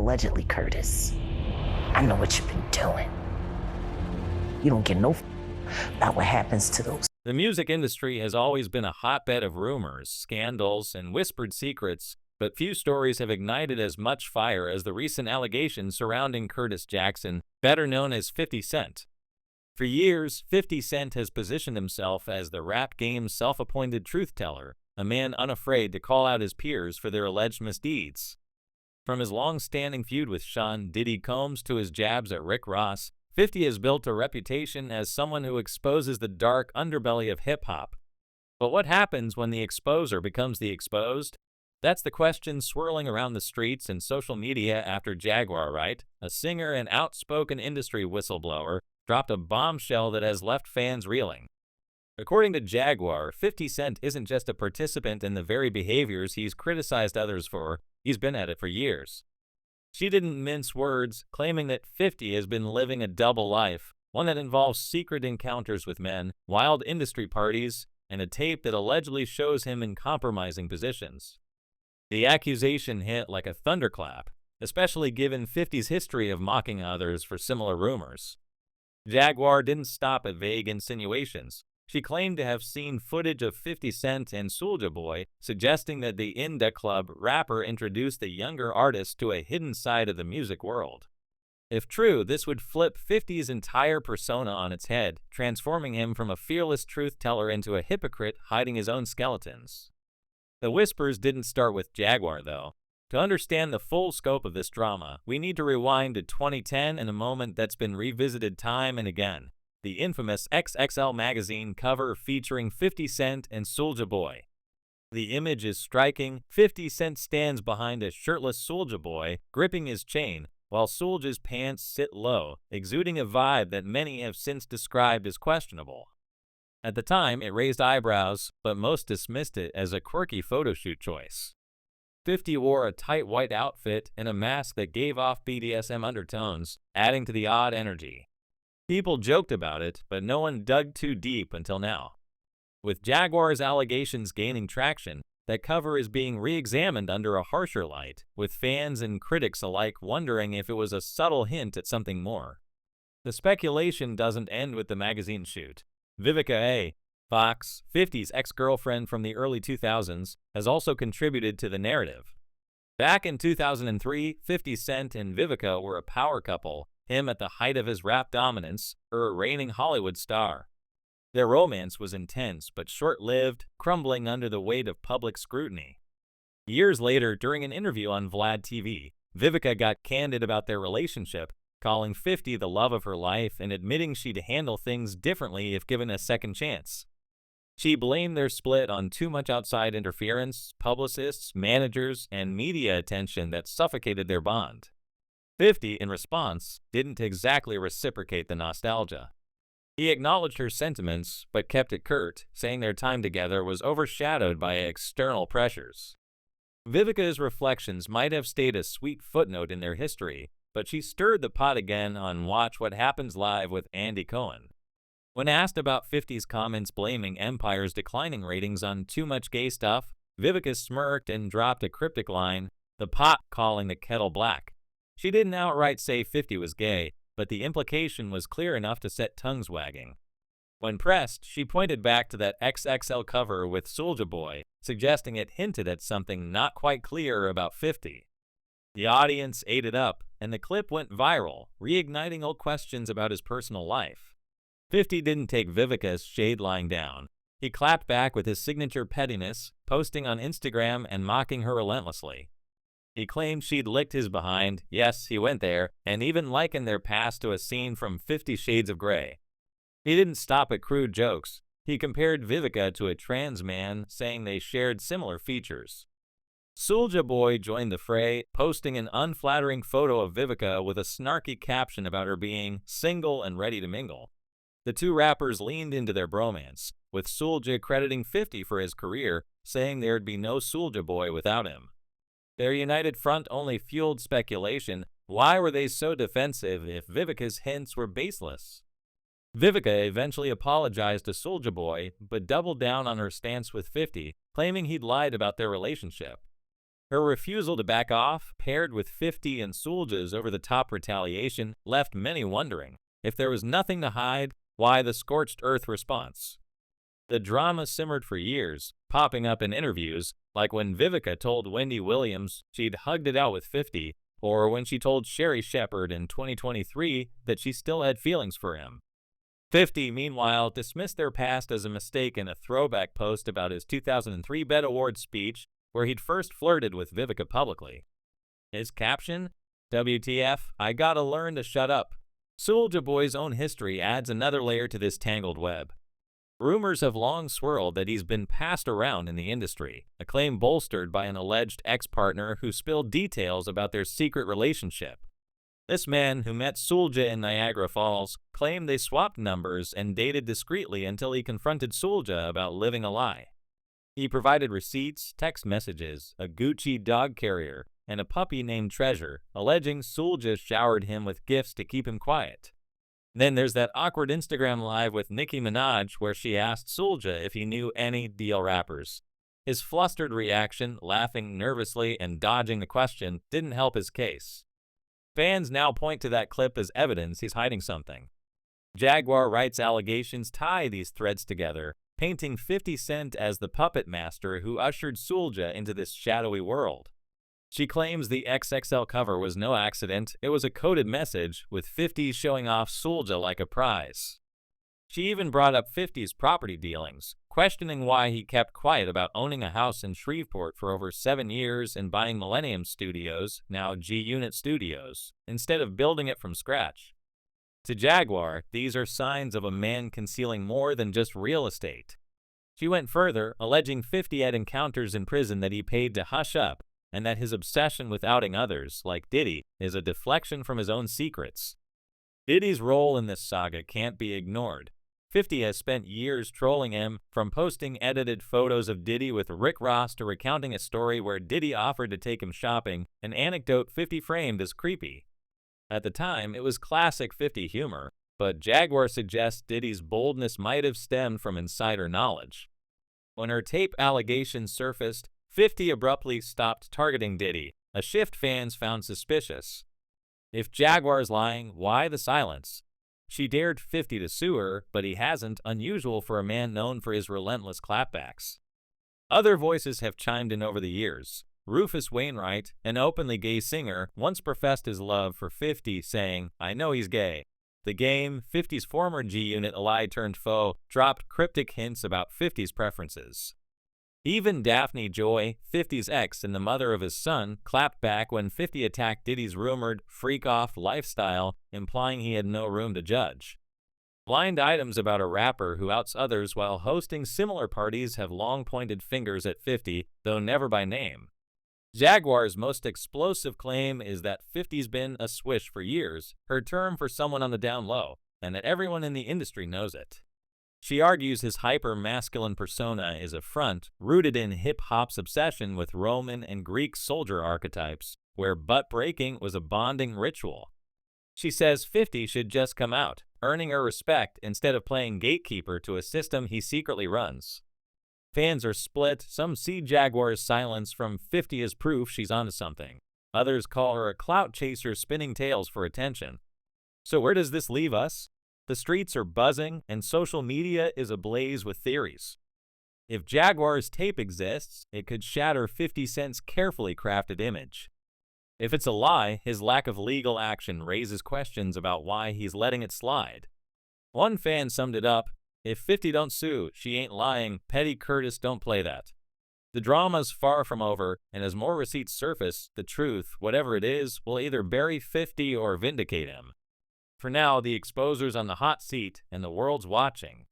allegedly, Curtis. I know what you've been doing. You don't get no about what happens to those. The music industry has always been a hotbed of rumors, scandals, and whispered secrets, but few stories have ignited as much fire as the recent allegations surrounding Curtis Jackson, better known as 50 Cent. For years, 50 Cent has positioned himself as the rap game's self-appointed truth-teller, a man unafraid to call out his peers for their alleged misdeeds. From his long-standing feud with Sean Diddy Combs to his jabs at Rick Ross, 50 has built a reputation as someone who exposes the dark underbelly of hip-hop. But what happens when the exposer becomes the exposed? That's the question swirling around the streets and social media after Jaguar Wright, a singer and outspoken industry whistleblower, dropped a bombshell that has left fans reeling. According to Jaguar, 50 Cent isn't just a participant in the very behaviors he's criticized others for, he's been at it for years. She didn't mince words, claiming that 50 has been living a double life, one that involves secret encounters with men, wild industry parties, and a tape that allegedly shows him in compromising positions. The accusation hit like a thunderclap, especially given 50's history of mocking others for similar rumors. Jaguar didn't stop at vague insinuations. She claimed to have seen footage of 50 Cent and Soulja Boy, suggesting that the Inda Club rapper introduced the younger artist to a hidden side of the music world. If true, this would flip 50's entire persona on its head, transforming him from a fearless truth-teller into a hypocrite hiding his own skeletons. The whispers didn't start with Jaguar, though. To understand the full scope of this drama, we need to rewind to 2010 in a moment that's been revisited time and again. The infamous XXL magazine cover featuring 50 Cent and Soulja Boy. The image is striking. 50 Cent stands behind a shirtless Soulja Boy, gripping his chain, while Soulja's pants sit low, exuding a vibe that many have since described as questionable. At the time, it raised eyebrows, but most dismissed it as a quirky photoshoot choice. 50 wore a tight white outfit and a mask that gave off BDSM undertones, adding to the odd energy. People joked about it, but no one dug too deep until now. With Jaguar's allegations gaining traction, that cover is being re-examined under a harsher light, with fans and critics alike wondering if it was a subtle hint at something more. The speculation doesn't end with the magazine shoot. Vivica A. Fox, 50's ex-girlfriend from the early 2000s, has also contributed to the narrative. Back in 2003, 50 Cent and Vivica were a power couple, him at the height of his rap dominance, her a reigning Hollywood star. Their romance was intense but short-lived, crumbling under the weight of public scrutiny. Years later, during an interview on Vlad TV, Vivica got candid about their relationship, calling 50 the love of her life and admitting she'd handle things differently if given a second chance. She blamed their split on too much outside interference, publicists, managers, and media attention that suffocated their bond. 50, in response, didn't exactly reciprocate the nostalgia. He acknowledged her sentiments, but kept it curt, saying their time together was overshadowed by external pressures. Vivica's reflections might have stayed a sweet footnote in their history, but she stirred the pot again on Watch What Happens Live with Andy Cohen. When asked about 50's comments blaming Empire's declining ratings on too much gay stuff, Vivica smirked and dropped a cryptic line, the pot calling the kettle black. She didn't outright say 50 was gay, but the implication was clear enough to set tongues wagging. When pressed, she pointed back to that XXL cover with Soulja Boy, suggesting it hinted at something not quite clear about 50. The audience ate it up, and the clip went viral, reigniting old questions about his personal life. 50 didn't take Vivica's shade lying down. He clapped back with his signature pettiness, posting on Instagram and mocking her relentlessly. He claimed she'd licked his behind, yes, he went there, and even likened their past to a scene from 50 Shades of Grey. He didn't stop at crude jokes. He compared Vivica to a trans man, saying they shared similar features. Soulja Boy joined the fray, posting an unflattering photo of Vivica with a snarky caption about her being single and ready to mingle. The two rappers leaned into their bromance, with Soulja crediting 50 for his career, saying there'd be no Soulja Boy without him. Their united front only fueled speculation. Why were they so defensive if Vivica's hints were baseless? Vivica eventually apologized to Soulja Boy, but doubled down on her stance with 50, claiming he'd lied about their relationship. Her refusal to back off, paired with 50 and Soulja's over-the-top retaliation, left many wondering, if there was nothing to hide, why the scorched earth response? The drama simmered for years, popping up in interviews, like when Vivica told Wendy Williams she'd hugged it out with 50, or when she told Sherry Shepherd in 2023 that she still had feelings for him. 50, meanwhile, dismissed their past as a mistake in a throwback post about his 2003 BET Awards speech, where he'd first flirted with Vivica publicly. His caption? WTF, I gotta learn to shut up. Soulja Boy's own history adds another layer to this tangled web. Rumors have long swirled that he's been passed around in the industry, a claim bolstered by an alleged ex-partner who spilled details about their secret relationship. This man, who met Soulja in Niagara Falls, claimed they swapped numbers and dated discreetly until he confronted Soulja about living a lie. He provided receipts, text messages, a Gucci dog carrier, and a puppy named Treasure, alleging Soulja showered him with gifts to keep him quiet. Then there's that awkward Instagram live with Nicki Minaj where she asked Soulja if he knew any DL rappers. His flustered reaction, laughing nervously and dodging the question, didn't help his case. Fans now point to that clip as evidence he's hiding something. Jaguar Wright's allegations tie these threads together, painting 50 Cent as the puppet master who ushered Soulja into this shadowy world. She claims the XXL cover was no accident, it was a coded message, with 50 showing off Soulja like a prize. She even brought up 50's property dealings, questioning why he kept quiet about owning a house in Shreveport for over 7 years and buying Millennium Studios, now G-Unit Studios, instead of building it from scratch. To Jaguar, these are signs of a man concealing more than just real estate. She went further, alleging 50 had encounters in prison that he paid to hush up, and that his obsession with outing others, like Diddy, is a deflection from his own secrets. Diddy's role in this saga can't be ignored. 50 has spent years trolling him, from posting edited photos of Diddy with Rick Ross to recounting a story where Diddy offered to take him shopping, an anecdote 50 framed as creepy. At the time, it was classic 50 humor, but Jaguar suggests Diddy's boldness might have stemmed from insider knowledge. When her tape allegations surfaced, 50 abruptly stopped targeting Diddy, a shift fans found suspicious. If Jaguar's lying, why the silence? She dared 50 to sue her, but he hasn't, unusual for a man known for his relentless clapbacks. Other voices have chimed in over the years. Rufus Wainwright, an openly gay singer, once professed his love for 50, saying, "I know he's gay." The Game, 50's former G-Unit ally turned foe, dropped cryptic hints about 50's preferences. Even Daphne Joy, 50's ex and the mother of his son, clapped back when 50 attacked Diddy's rumored FreakOff lifestyle, implying he had no room to judge. Blind items about a rapper who outs others while hosting similar parties have long pointed fingers at 50, though never by name. Jaguar's most explosive claim is that 50's been a swish for years, her term for someone on the down low, and that everyone in the industry knows it. She argues his hyper-masculine persona is a front, rooted in hip-hop's obsession with Roman and Greek soldier archetypes, where butt-breaking was a bonding ritual. She says 50 should just come out, earning her respect instead of playing gatekeeper to a system he secretly runs. Fans are split. Some see Jaguar's silence from 50 as proof she's onto something. Others call her a clout chaser spinning tales for attention. So where does this leave us? The streets are buzzing, and social media is ablaze with theories. If Jaguar's tape exists, it could shatter 50 Cent's carefully crafted image. If it's a lie, his lack of legal action raises questions about why he's letting it slide. One fan summed it up, "If 50 don't sue, she ain't lying, Petty Curtis don't play that." The drama's far from over, and as more receipts surface, the truth, whatever it is, will either bury 50 or vindicate him. For now, the exposer's on the hot seat, and the world's watching.